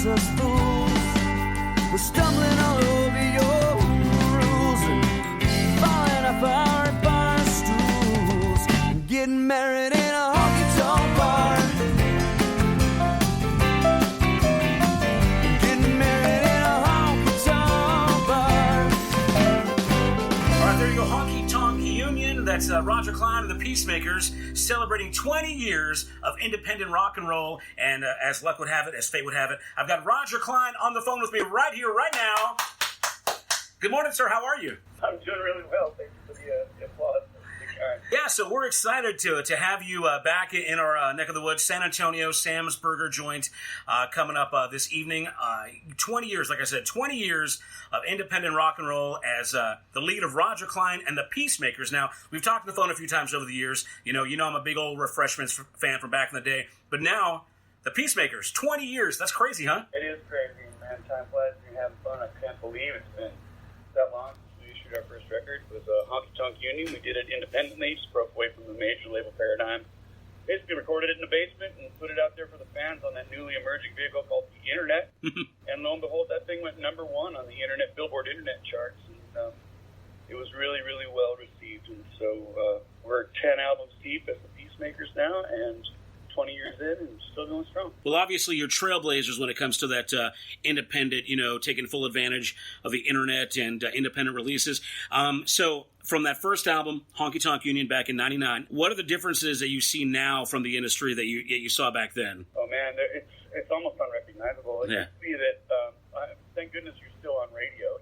calls us fools. We're stumbling all over your rules and falling off our bar stools and getting married in a honky-tonk bar. Getting married in a honky-tonk bar. All right, there you go, Honky Tonk Union. That's Roger Clyne of the Peacemakers, celebrating 20 years of independent rock and roll. And as luck would have it, as fate would have it, I've got Roger Clyne on the phone with me right here, right now. Good morning, sir. How are you? I'm doing really well. Thanks for the applause. Yeah, so we're excited to have you back in our neck of the woods, San Antonio, Sam's Burger Joint, coming up this evening. 20 years, like I said, 20 years of independent rock and roll as the lead of Roger Clyne and the Peacemakers. Now, we've talked on the phone a few times over the years. You know I'm a big old Refreshments fan from back in the day. But now, the Peacemakers, 20 years. That's crazy, huh? It is crazy, man. Time flies when you're having fun. I can't believe it's been that long. Our first record was Honky Tonk Union. We did it independently, just broke away from the major label paradigm. Basically recorded it in the basement and put it out there for the fans on that newly emerging vehicle called the Internet. And lo and behold, that thing went #1 on the Internet Billboard Internet charts. And it was really, really well received. And so we're 10 albums deep as the Peacemakers now, and 20 years in and still going strong. Well, obviously, you're trailblazers when it comes to that independent, taking full advantage of the internet and independent releases. So from that first album, Honky Tonk Union, back in 99, what are the differences that you see now from the industry that you saw back then? Oh, man, it's almost unrecognizable. It used to be that, thank goodness you're still on radio.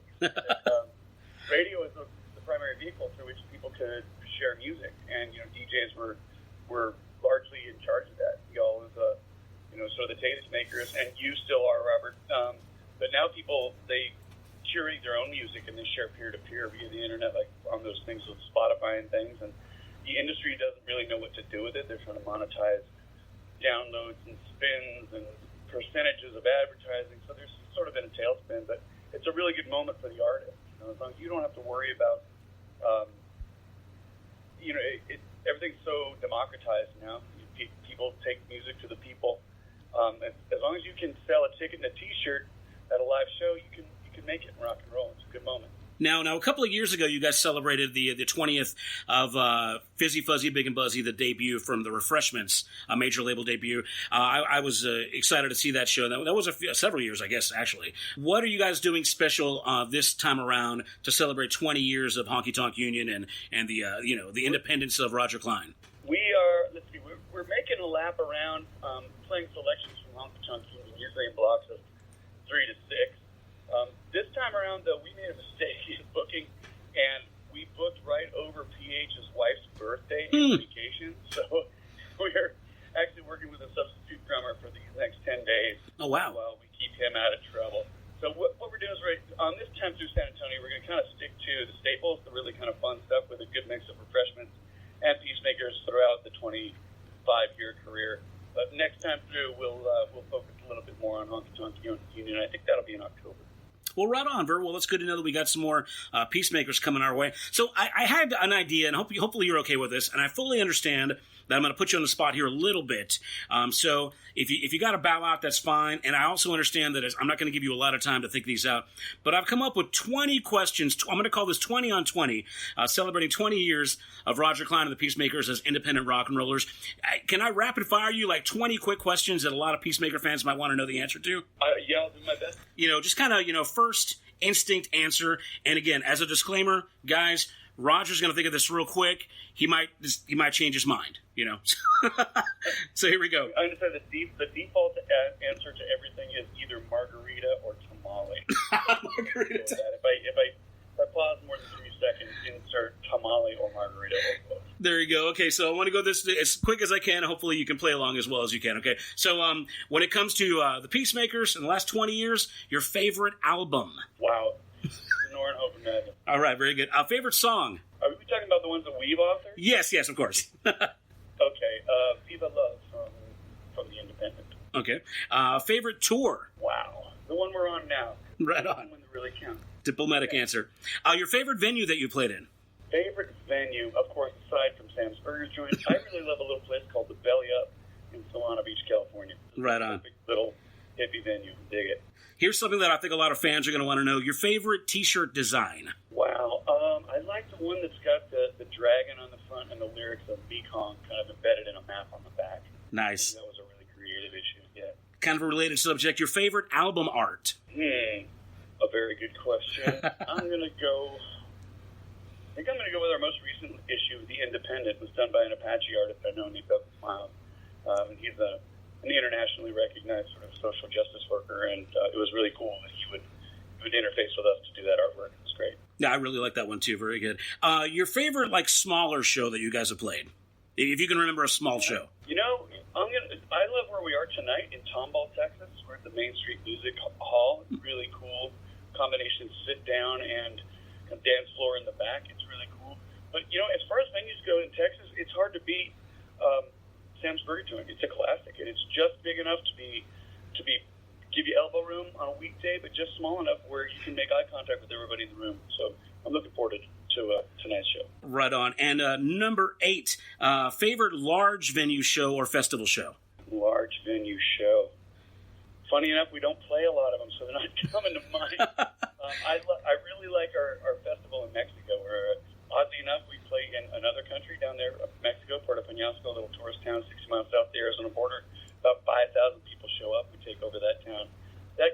Radio is the primary vehicle through which people could share music, and, DJs were largely in charge of that. Y'all was, sort of the tastemakers, and you still are, Robert. But now people, they curate their own music and they share peer-to-peer via the internet, like on those things with Spotify and things. And the industry doesn't really know what to do with it. They're trying to monetize downloads and spins and percentages of advertising. So there's sort of been a tailspin, but it's a really good moment for the artist. As long as you don't have to worry about, everything's so democratized now. People take music to the people. As long as you can sell a ticket and a T-shirt at a live show, you can make it in rock and roll. It's a good moment. Now, a couple of years ago, you guys celebrated the 20th of Fizzy Fuzzy Big and Buzzy, the debut from the Refreshments, a major label debut. I was excited to see that show. That was several years, I guess, actually. What are you guys doing special this time around to celebrate 20 years of Honky Tonk Union and the independence of Roger Clyne? We're making a lap around, playing selections from Honky Tonk Union, usually in blocks of 3 to 6. This time around, though, we made a mistake in booking, and we booked right over PH's wife's birthday and vacation. So we're actually working with a substitute drummer for these next 10 days. Oh, wow. While we keep him out of trouble. So what we're doing is, on this time through San Antonio, we're going to kind of stick to the staples, the really kind of fun stuff with a good mix of Refreshments and Peacemakers throughout the 25-year career. But next time through, we'll focus a little bit more on Honky Tonk Union. I think that'll be in October. Well, right on, Ver. Well, it's good to know that we got some more Peacemakers coming our way. So I had an idea, and hopefully you're okay with this, and I fully understand that I'm going to put you on the spot here a little bit. So if you got to bow out, that's fine. And I also understand that I'm not going to give you a lot of time to think these out. But I've come up with 20 questions. I'm going to call this 20 on 20, celebrating 20 years of Roger Clyne and the Peacemakers as independent rock and rollers. Can I rapid fire you like 20 quick questions that a lot of Peacemaker fans might want to know the answer to? Yeah, I'll do my best. Just kind of, first instinct answer. And again, as a disclaimer, guys, Roger's going to think of this real quick. He might change his mind, So here we go. I'm going to say the default answer to everything is either margarita or tamale. Margarita. So if I pause more than 3 seconds, insert tamale or margarita or both. There you go. Okay, so I want to go this as quick as I can. Hopefully you can play along as well as you can, okay? So when it comes to the Peacemakers in the last 20 years, your favorite album? Wow. Norn Open Madness. All right, very good. Favorite song? Are we talking about the ones that we've authored? Yes, of course. Okay, Viva Love from The Independent. Okay. Favorite tour? Wow. The one we're on now. Right on. The one that really counts. Diplomatic answer. Your favorite venue that you played in? Favorite venue, of course, aside from Sam's Burger Joint, I really love a little place called the Belly Up in Solana Beach, California. Right on. It's a little hippie venue. Dig it. Here's something that I think a lot of fans are going to want to know. Your favorite T-shirt design? Wow. I like the one that's got the dragon on the front and the lyrics of Mekong kind of embedded in a map on the back. Nice. That was a really creative issue, yeah. Kind of a related subject. Your favorite album art? A very good question. I think I'm going to go with our most recent issue, The Independent. It was done by an Apache artist I know named Doug Clyne. And he's an internationally recognized sort of social justice worker, and it was really cool that he would interface with us to do that artwork. It was great. Yeah, I really like that one too. Very good. Your favorite, like, smaller show that you guys have played? If you can remember a small show. You know, I love where we are tonight in Tomball, Texas. We're at the Main Street Music Hall. It's really cool. Combination sit down and dance floor in the back. It's really cool. But, you know, as far as venues go in Texas, it's hard to beat Sam's Burger Joint. It's a classic, and it's just big enough to give you elbow room on a weekday, but just small enough where you can make eye contact with everybody in the room. So I'm looking forward to tonight's show. Right on. And number 8, favorite large venue show or festival show? Large venue show. Funny enough, we don't play a lot of them, so they're not coming to mind. I really like our festival in Mexico, where, oddly enough, we play in another country down there, Mexico, Puerto Peñasco, a little tourist town 60 miles south of the Arizona border. About 5,000 people show up. We take over that town. That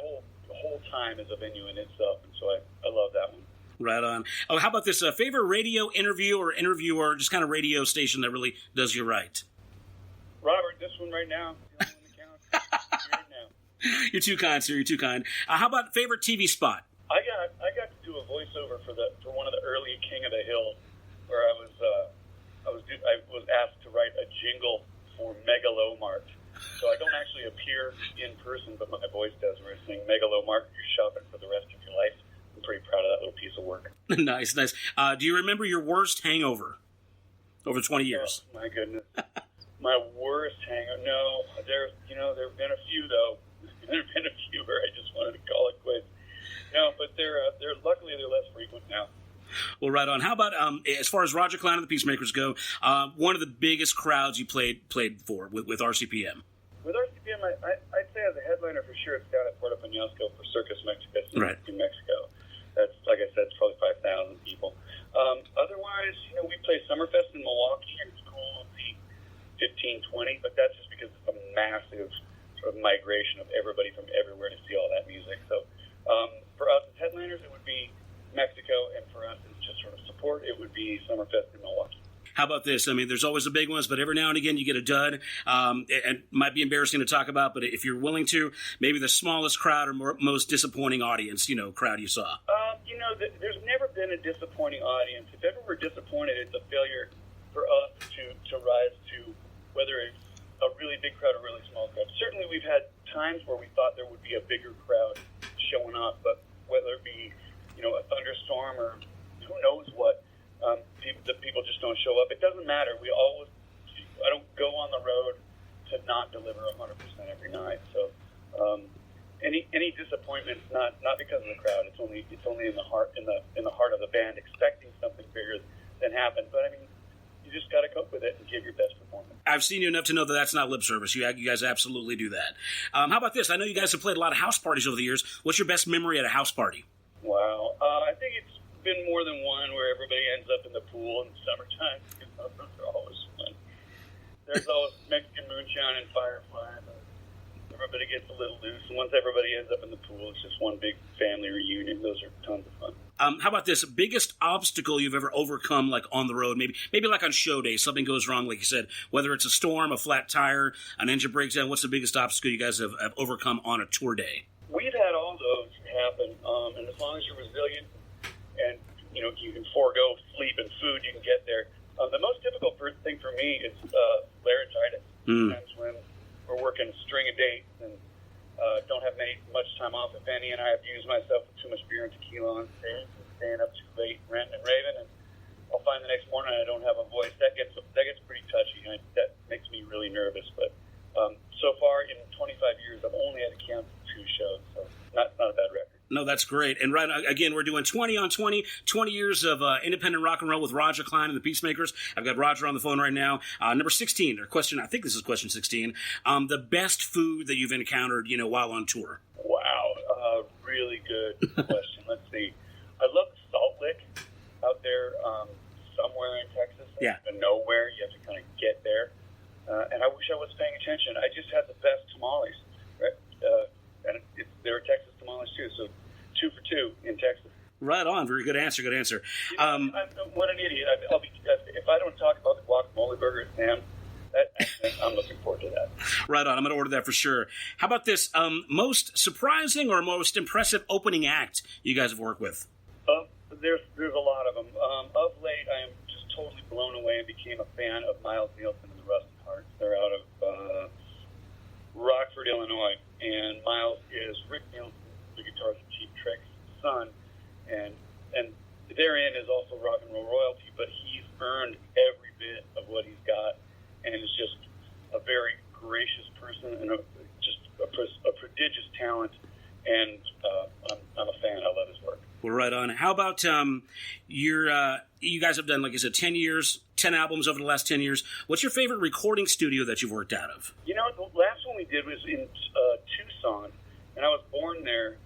whole time is a venue in itself, and so I love that one. Right on. Oh, how about this? Favorite radio interview or interviewer, just kind of radio station that really does you right? Robert, this one right now. The only one that counts. Here and now. You're too kind, sir. You're too kind. How about favorite TV spot? I got to do a voiceover for one of the early King of the Hill, where I was asked to write a jingle for Megalomart. So I don't actually appear in person, but my voice does, where I sing Megalomart, you're shopping for the rest of your life. I'm pretty proud of that little piece of work. Nice. Do you remember your worst hangover over 20 years? Oh, my goodness. My worst hangover? No. There have been a few, though. There have been a few where I just wanted to call it quits. No, but luckily they're less frequent now. Well, right on. How about as far as Roger Clyne and the Peacemakers go, one of the biggest crowds you played for with RCPM? With RCPM, I'd say as a headliner for sure, it's down at Puerto Peñasco for Circus Mexicus in Mexico. That's, like I said, it's probably 5,000 people. Otherwise, we play Summerfest in Milwaukee, and it's cool to see 15, 20, but that's just because it's a massive sort of migration of everybody from everywhere to see all that music. So for us as headliners, it would be Mexico, and for us as just sort of support, it would be Summerfest in Milwaukee. How about this? I mean, there's always the big ones, but every now and again you get a dud. And it might be embarrassing to talk about, but if you're willing to, maybe the smallest crowd or most disappointing audience, crowd you saw. There's never been a disappointing audience. If ever we're disappointed, it's a failure for us to rise to whether it's a really big crowd or a really small crowd. Certainly we've had times where we thought there would be a bigger crowd showing up, but whether it be, a thunderstorm or who knows what, the people just don't show up. It doesn't matter. I don't go on the road to not deliver 100% every night. So any disappointment's not because of the crowd. It's only in the heart of the band, expecting something bigger than happened. But I mean, you just got to cope with it and give your best performance. I've seen you enough to know that that's not lip service. You guys absolutely do that. How about this? I know you guys have played a lot of house parties over the years. What's your best memory at a house party? Wow. I think it's been more than one where everybody ends up in the pool in the summertime. Those are always fun. There's always Mexican moonshine and fireflies. Everybody gets a little loose. And once everybody ends up in the pool, it's just one big family reunion. Those are tons of fun. How about this? Biggest obstacle you've ever overcome, like on the road? Maybe like on show day, something goes wrong, like you said, whether it's a storm, a flat tire, an engine breaks down. What's the biggest obstacle you guys have overcome on a tour day? We've had all those happen, and as long as you're resilient and you can forego sleep and food, you can get there. The most difficult thing for me is laryngitis. Sometimes when we're working a string of dates and don't have much time off, if any, and I abuse myself with too much beer and tequila on stage and staying up too late, ranting and raving, and I'll find the next morning I don't have a voice. That gets pretty touchy. That makes me really nervous. But so far in 25 years, I've only had to cancel 2 shows, so not a bad record. No, that's great. And right again, we're doing 20 on 20 years of independent rock and roll with Roger Clyne and the Peacemakers. I've got Roger on the phone right now. Number 16, or question, I think this is question 16. The best food that you've encountered, while on tour. Wow, really good question. Let's see. I love the Salt Lick out there somewhere in Texas. Yeah. Nowhere. You have to kind of get there. And I wish I was paying attention. I just had the best tamales. Right? And they're Texas tamales, too. So 2 for 2 in Texas. Right on. Very good answer. Good answer. What an idiot. If I don't talk about the guacamole burger at Sam's, I'm looking forward to that. Right on. I'm going to order that for sure. How about this? Most surprising or most impressive opening act you guys have worked with? There's a lot of them. Of late, I am just totally blown away and became a fan of Miles Nielsen and the Rusted Hearts. They're out of Rockford, Illinois, and Miles is Rick Nielsen, the guitarist of Cheap Trick's son, and therein is also rock and roll royalty, but he's earned every bit of what he's got, and is just a very gracious person and just a prodigious talent, and I'm a fan. I love his work. Well, right on. How about you guys have done, like I said, 10 years, 10 albums over the last 10 years. What's your favorite recording studio that you've worked out of? The last one we did was in Tucson, and I was born there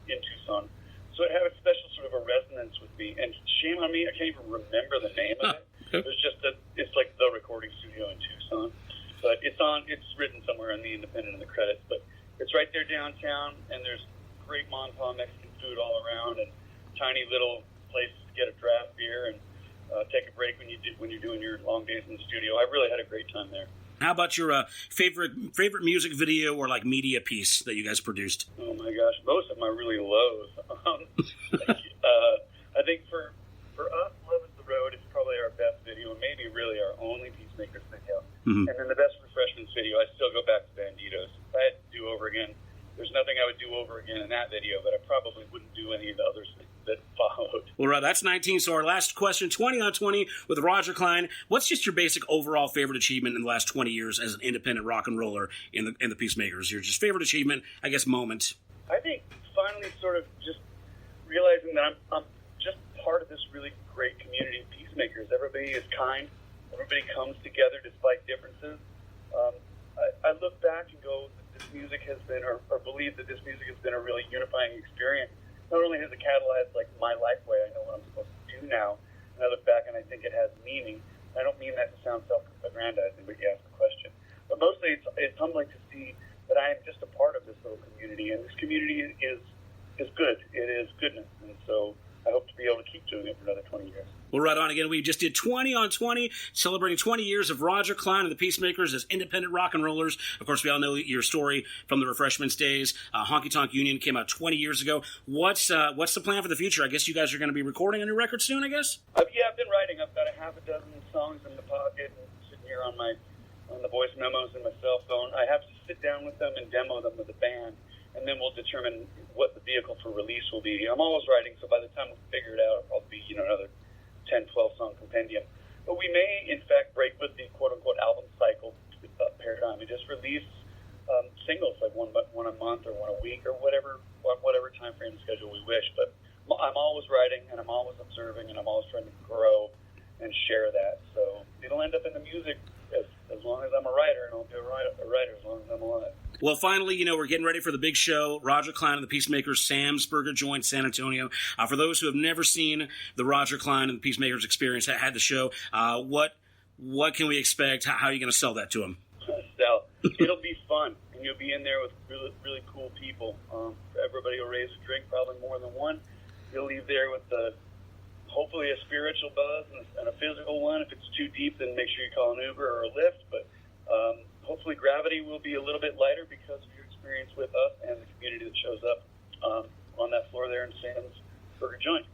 in Tucson. So it had a special sort of a resonance with me. And shame on me, I can't even remember the name of it. Okay. It's just it's like the recording studio in Tucson. But it's written somewhere in the Independent in the credits. But it's right there downtown, and there's great Monpa Mexican food all around, and tiny little places to get a draft beer and take a break when you're doing your long days in the studio. I really had a great time there. How about your favorite music video or like media piece that you guys produced? Oh my gosh, most of them I really loathe. I think for us, Love Is the Road is probably our best video, and maybe really our only Peacemakers video. Mm-hmm. And then the Best Refreshments video, I still go back to Banditos. If I had to do over again, there's nothing I would do over again in that video, but I probably wouldn't do any of the others that followed. Well, right, that's 19. So our last question, 20 on 20 with Roger Clyne. What's just your basic overall favorite achievement in the last 20 years as an independent rock and roller in the Peacemakers? Your just favorite achievement, I guess, moment? I think finally sort of just realizing that I'm just part of this really great community of Peacemakers. Everybody is kind. Everybody comes together despite differences. I look back and go, this music has been, or believe that this music has been a really unifying experience. Not only has it catalyzed like my life way, I know what I'm supposed to do now, and I look back and I think it has meaning. I don't mean that to sound self-aggrandizing, but you asked the question. But mostly it's humbling to see that I am just a part of this little community, and this community is good. It is goodness, and so I hope to be able to keep doing it for another 20 years. Well, right on. Again, we just did 20 on 20, celebrating 20 years of Roger Clyne and the Peacemakers as independent rock and rollers. Of course, we all know your story from the Refreshments days. Honky Tonk Union came out 20 years ago. What's the plan for the future? I guess you guys are going to be recording a new record soon, I guess? I've been writing. I've got a half a dozen songs in the pocket and sitting here on the voice memos in my cell phone. I have to sit down with them and demo them with the band, and then we'll determine what the vehicle for release will be. I'm always writing, so by the time we figure it out, it'll probably be another 10, 12-song compendium. But we may, in fact, break with the quote-unquote album cycle paradigm and just release singles, like one a month or one a week or whatever time frame schedule we wish. But I'm always writing, and I'm always observing, and I'm always trying to grow and share that. So it'll end up in the music as long as I'm a writer, and I'll be a writer as long as I'm alive. Well, finally, we're getting ready for the big show. Roger Clyne and the Peacemakers, Sam's Burger Joint, San Antonio. For those who have never seen the Roger Clyne and the Peacemakers experience, had the show, what can we expect? How are you going to sell that to them? It'll be fun, and you'll be in there with really, really cool people. Everybody will raise a drink, probably more than one. You'll leave there with hopefully a spiritual buzz and a physical one. If it's too deep, then make sure you call an Uber or a Lyft. But hopefully gravity will be a little bit lighter because of your experience with us and the community that shows up on that floor there in Sam's Burger Joint.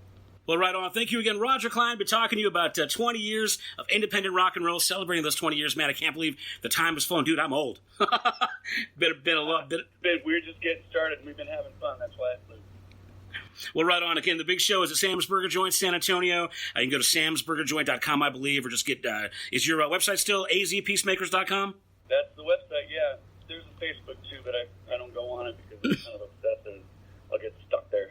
Well, right on. Thank you again, Roger Clyne. Been talking to you about 20 years of independent rock and roll, celebrating those 20 years. Man, I can't believe the time has flown. Dude, I'm old. been a lot. We're just getting started, and we've been having fun. That's why I flew. Well, right on. Again, the big show is at Sam's Burger Joint, San Antonio. You can go to samsburgerjoint.com, I believe, or just get, is your website still azpeacemakers.com? That's the website, yeah. There's a Facebook, too, but I don't go on it because I'm kind of obsessed and I'll get stuck there.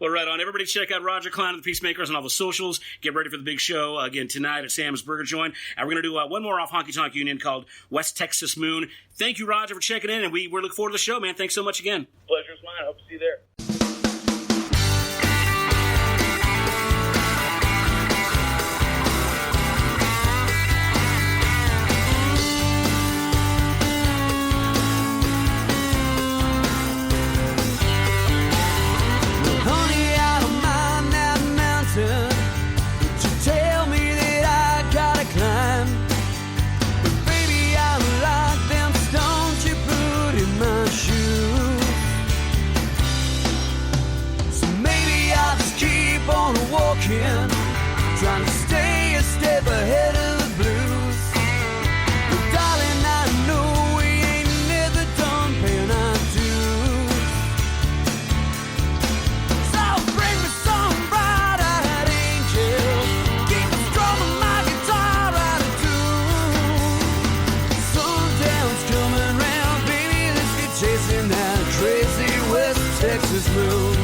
Well, right on. Everybody check out Roger Clyne of the Peacemakers on all the socials. Get ready for the big show again tonight at Sam's Burger Joint. And we're going to do one more off Honky Tonk Union called West Texas Moon. Thank you, Roger, for checking in, and we're looking forward to the show, man. Thanks so much again. Pleasure's mine. I hope to see you there. Trying to stay a step ahead of the blues. But darling, I know we ain't never done paying our dues. So bring me some bright-eyed angel, keep me strumming my guitar out of tune. Sundown's coming round, baby, let's get chasing that crazy West Texas moon.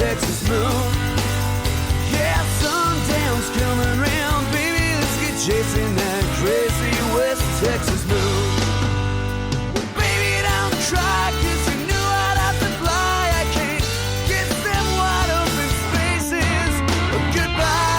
Texas moon. Yeah, sundown's coming round, baby, let's get chasing that crazy West Texas moon. Well, baby, don't try, 'cause you knew I'd have to fly. I can't get them wide open spaces. Goodbye.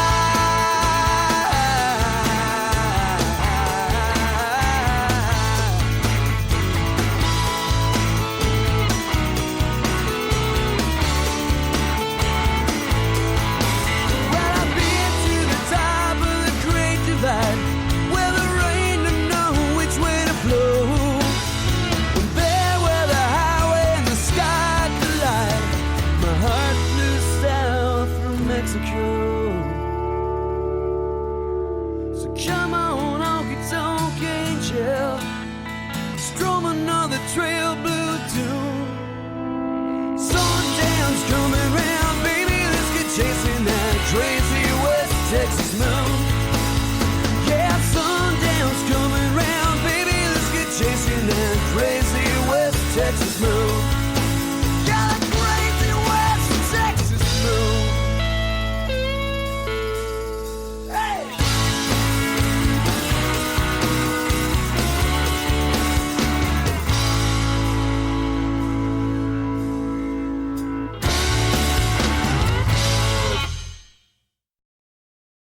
Where the rain don't know which way to flow. And there where the highway and the sky collide, my heart flew south from Mexico. So come on, honky tonk angel, strum another trail blue tune. Sundown's coming round, baby, let's get chasing that crazy West Texas moon. Sundown's coming round, baby, let's get chasing that crazy West Texas moon.